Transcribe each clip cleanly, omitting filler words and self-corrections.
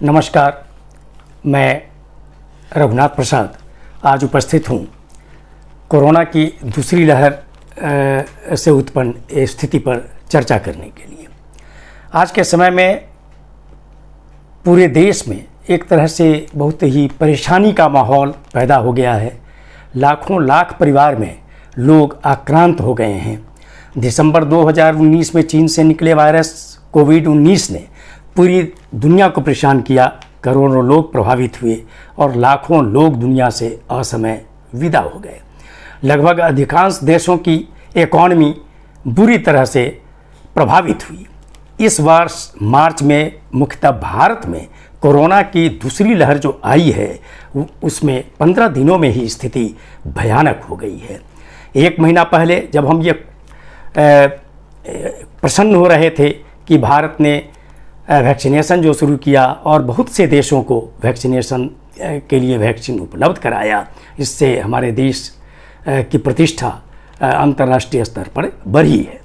नमस्कार, मैं रघुनाथ प्रसाद आज उपस्थित हूँ कोरोना की दूसरी लहर से उत्पन्न स्थिति पर चर्चा करने के लिए। आज के समय में पूरे देश में एक तरह से बहुत ही परेशानी का माहौल पैदा हो गया है। लाखों लाख परिवार में लोग आक्रांत हो गए हैं। दिसंबर 2019 में चीन से निकले वायरस कोविड-19 ने पूरी दुनिया को परेशान किया। करोड़ों लोग प्रभावित हुए और लाखों लोग दुनिया से असमय विदा हो गए। लगभग अधिकांश देशों की इकॉनमी बुरी तरह से प्रभावित हुई। इस वर्ष मार्च में मुख्यतः भारत में कोरोना की दूसरी लहर जो आई है उसमें 15 दिनों में ही स्थिति भयानक हो गई है। एक महीना पहले जब हम ये प्रसन्न हो रहे थे कि भारत ने वैक्सीनेशन जो शुरू किया और बहुत से देशों को वैक्सीनेशन के लिए वैक्सीन उपलब्ध कराया, इससे हमारे देश की प्रतिष्ठा अंतर्राष्ट्रीय स्तर पर बढ़ी है।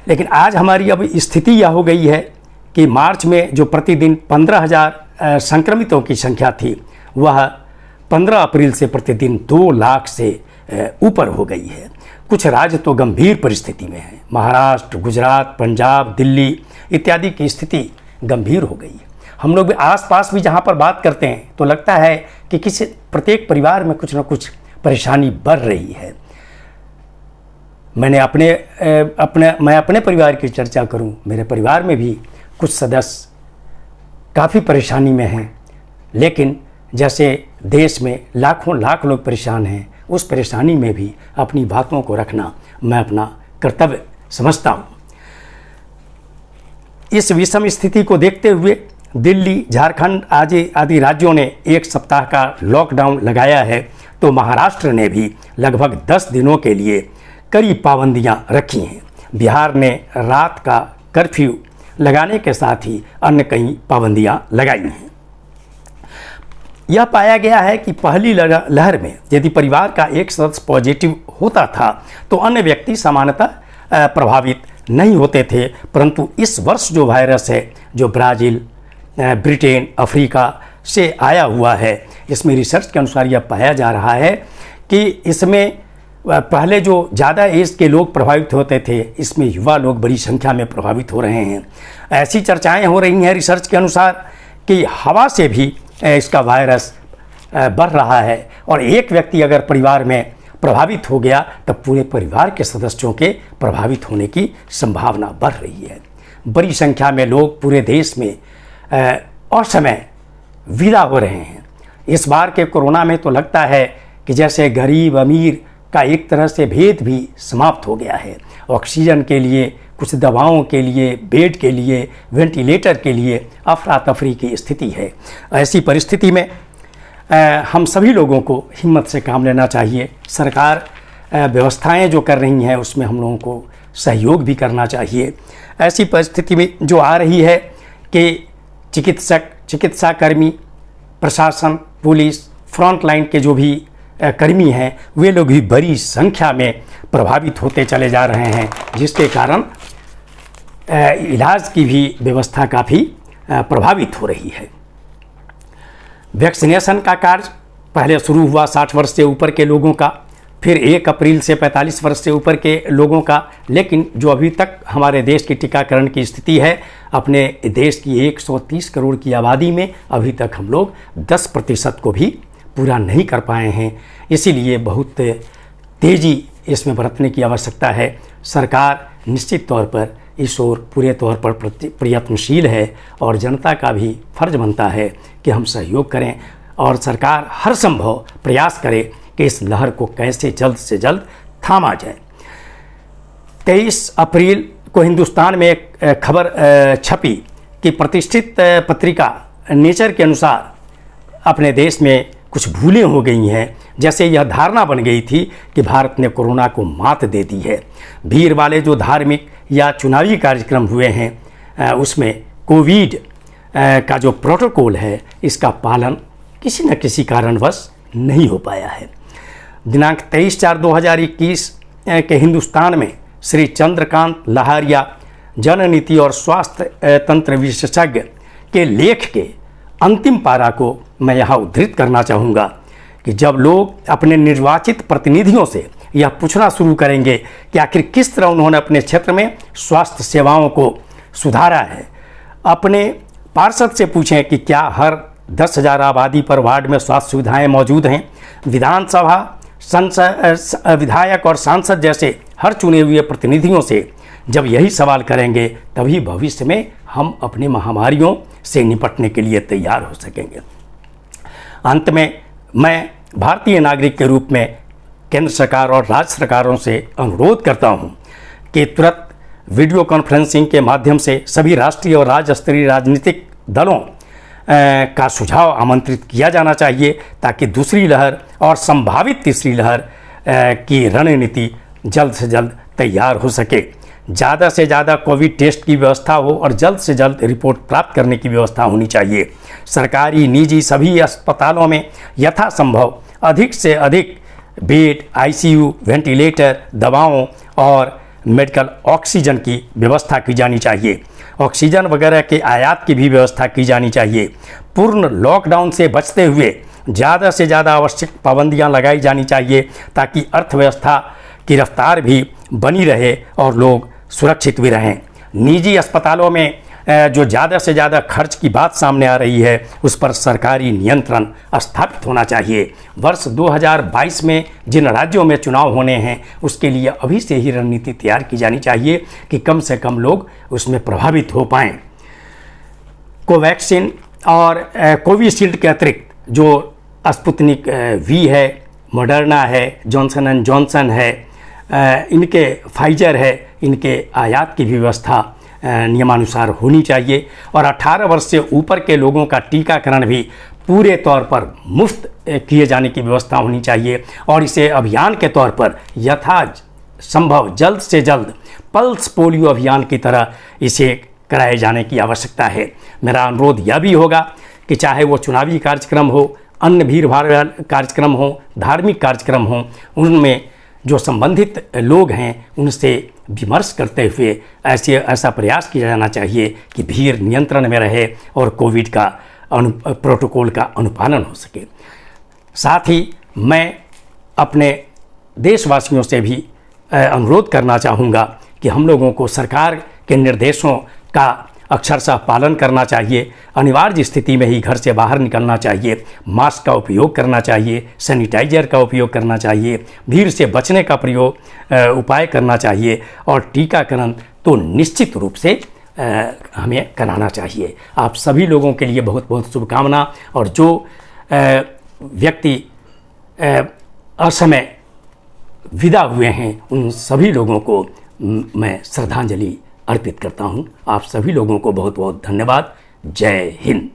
लेकिन आज हमारी अब स्थिति यह हो गई है कि मार्च में जो प्रतिदिन 15,000 संक्रमितों की संख्या थी वह 15 अप्रैल से प्रतिदिन 2 लाख से ऊपर हो गई है। कुछ राज्य तो गंभीर परिस्थिति में हैं। महाराष्ट्र, गुजरात, पंजाब, दिल्ली इत्यादि की स्थिति गंभीर हो गई है। हम लोग भी आसपास भी जहाँ पर बात करते हैं तो लगता है कि किसी प्रत्येक परिवार में कुछ न कुछ परेशानी बढ़ रही है। मैं अपने परिवार की चर्चा करूं, मेरे परिवार में भी कुछ सदस्य काफ़ी परेशानी में हैं। लेकिन जैसे देश में लाखों लाख लोग परेशान हैं, उस परेशानी में भी अपनी बातों को रखना मैं अपना कर्तव्य समझता हूँ। इस विषम स्थिति को देखते हुए दिल्ली, झारखंड आदि राज्यों ने 1 सप्ताह का लॉकडाउन लगाया है, तो महाराष्ट्र ने भी लगभग 10 दिनों के लिए कई पाबंदियां रखी हैं। बिहार ने रात का कर्फ्यू लगाने के साथ ही अन्य कई पाबंदियां लगाई हैं। यह पाया गया है कि पहली लहर में यदि परिवार का एक सदस्य पॉजिटिव होता था तो अन्य व्यक्ति सामान्यतः प्रभावित नहीं होते थे, परंतु इस वर्ष जो वायरस है, जो ब्राज़ील, ब्रिटेन, अफ्रीका से आया हुआ है, इसमें रिसर्च के अनुसार यह पाया जा रहा है कि इसमें पहले जो ज़्यादा एज के लोग प्रभावित होते थे, इसमें युवा लोग बड़ी संख्या में प्रभावित हो रहे हैं। ऐसी चर्चाएं हो रही हैं रिसर्च के अनुसार कि हवा से भी इसका वायरस बढ़ रहा है और एक व्यक्ति अगर परिवार में प्रभावित हो गया तब पूरे परिवार के सदस्यों के प्रभावित होने की संभावना बढ़ रही है। बड़ी संख्या में लोग पूरे देश में असमय विदा हो रहे हैं। इस बार के कोरोना में तो लगता है कि जैसे गरीब अमीर का एक तरह से भेद भी समाप्त हो गया है। ऑक्सीजन के लिए, कुछ दवाओं के लिए, बेड के लिए, वेंटिलेटर के लिए अफरा तफरी की स्थिति है। ऐसी परिस्थिति में हम सभी लोगों को हिम्मत से काम लेना चाहिए। सरकार व्यवस्थाएं जो कर रही हैं उसमें हम लोगों को सहयोग भी करना चाहिए। ऐसी परिस्थिति में जो आ रही है कि चिकित्सक, चिकित्साकर्मी, प्रशासन, पुलिस, फ्रंट लाइन के जो भी कर्मी हैं वे लोग भी बड़ी संख्या में प्रभावित होते चले जा रहे हैं, जिसके कारण इलाज की भी व्यवस्था काफ़ी प्रभावित हो रही है। वैक्सीनेशन का कार्य पहले शुरू हुआ 60 वर्ष से ऊपर के लोगों का, फिर 1 अप्रैल से 45 वर्ष से ऊपर के लोगों का। लेकिन जो अभी तक हमारे देश की टीकाकरण की स्थिति है, अपने देश की 130 करोड़ की आबादी में अभी तक हम लोग 10% को भी पूरा नहीं कर पाए हैं। इसीलिए बहुत तेज़ी इसमें बरतने की आवश्यकता है। सरकार निश्चित तौर पर इस ओर पूरे तौर पर प्रयत्नशील है और जनता का भी फर्ज बनता है कि हम सहयोग करें और सरकार हर संभव प्रयास करे कि इस लहर को कैसे जल्द से जल्द थामा जाए। 23 अप्रैल को हिंदुस्तान में एक खबर छपी कि प्रतिष्ठित पत्रिका नेचर के अनुसार अपने देश में कुछ भूलें हो गई हैं। जैसे यह धारणा बन गई थी कि भारत ने कोरोना को मात दे दी है। भीड़ वाले जो धार्मिक या चुनावी कार्यक्रम हुए हैं उसमें कोविड का जो प्रोटोकॉल है इसका पालन किसी न किसी कारणवश नहीं हो पाया है। दिनांक 23/4/2021 के हिंदुस्तान में श्री चंद्रकांत लहारिया, जन नीति और स्वास्थ्य तंत्र विशेषज्ञ के लेख के अंतिम पारा को मैं यहाँ उद्धृत करना चाहूँगा कि जब लोग अपने निर्वाचित प्रतिनिधियों से यह पूछना शुरू करेंगे कि आखिर किस तरह उन्होंने अपने क्षेत्र में स्वास्थ्य सेवाओं को सुधारा है, अपने पार्षद से पूछें कि क्या हर 10,000 आबादी पर वार्ड में स्वास्थ्य सुविधाएं मौजूद हैं। विधानसभा विधायक और सांसद जैसे हर चुने हुए प्रतिनिधियों से जब यही सवाल करेंगे तभी भविष्य में हम अपनी महामारियों से निपटने के लिए तैयार हो सकेंगे। अंत में मैं भारतीय नागरिक के रूप में केंद्र सरकार और राज्य सरकारों से अनुरोध करता हूं कि तुरंत वीडियो कॉन्फ्रेंसिंग के माध्यम से सभी राष्ट्रीय और राज्य स्तरीय राजनीतिक दलों का सुझाव आमंत्रित किया जाना चाहिए ताकि दूसरी लहर और संभावित तीसरी लहर की रणनीति जल्द से जल्द तैयार हो सके। ज़्यादा से ज़्यादा कोविड टेस्ट की व्यवस्था हो और जल्द से जल्द रिपोर्ट प्राप्त करने की व्यवस्था होनी चाहिए। सरकारी निजी सभी अस्पतालों में यथासंभव अधिक से अधिक बेड, आईसीयू, वेंटिलेटर, दवाओं और मेडिकल ऑक्सीजन की व्यवस्था की जानी चाहिए। ऑक्सीजन वगैरह के आयात की भी व्यवस्था की जानी चाहिए। पूर्ण लॉकडाउन से बचते हुए ज़्यादा से ज़्यादा आवश्यक पाबंदियां लगाई जानी चाहिए ताकि अर्थव्यवस्था की रफ्तार भी बनी रहे और लोग सुरक्षित भी रहें। निजी अस्पतालों में जो ज़्यादा से ज़्यादा खर्च की बात सामने आ रही है उस पर सरकारी नियंत्रण स्थापित होना चाहिए। वर्ष 2022 में जिन राज्यों में चुनाव होने हैं उसके लिए अभी से ही रणनीति तैयार की जानी चाहिए कि कम से कम लोग उसमें प्रभावित हो पाएँ। कोवैक्सीन और कोविशील्ड के अतिरिक्त जो स्पुतनिक वी है, मॉडर्ना है, जॉनसन एंड जॉनसन है, इनके फाइजर है, इनके आयात की भी व्यवस्था नियमानुसार होनी चाहिए और 18 वर्ष से ऊपर के लोगों का टीकाकरण भी पूरे तौर पर मुफ्त किए जाने की व्यवस्था होनी चाहिए और इसे अभियान के तौर पर यथासंभव जल्द से जल्द पल्स पोलियो अभियान की तरह इसे कराए जाने की आवश्यकता है। मेरा अनुरोध यह भी होगा कि चाहे वो चुनावी कार्यक्रम हो, अन्य भीड़ भाड़ कार्यक्रम हो, धार्मिक कार्यक्रम हो, उनमें जो संबंधित लोग हैं उनसे विमर्श करते हुए ऐसा प्रयास किया जाना चाहिए कि भीड़ नियंत्रण में रहे और कोविड का प्रोटोकॉल का अनुपालन हो सके। साथ ही मैं अपने देशवासियों से भी अनुरोध करना चाहूँगा कि हम लोगों को सरकार के निर्देशों का अक्षरशः पालन करना चाहिए। अनिवार्य स्थिति में ही घर से बाहर निकलना चाहिए। मास्क का उपयोग करना चाहिए, सैनिटाइजर का उपयोग करना चाहिए, भीड़ से बचने का उपाय करना चाहिए और टीकाकरण तो निश्चित रूप से हमें कराना चाहिए। आप सभी लोगों के लिए बहुत बहुत शुभकामना और जो व्यक्ति असमय विदा हुए हैं उन सभी लोगों को मैं श्रद्धांजलि अर्पित करता हूं। आप सभी लोगों को बहुत बहुत धन्यवाद। जय हिंद।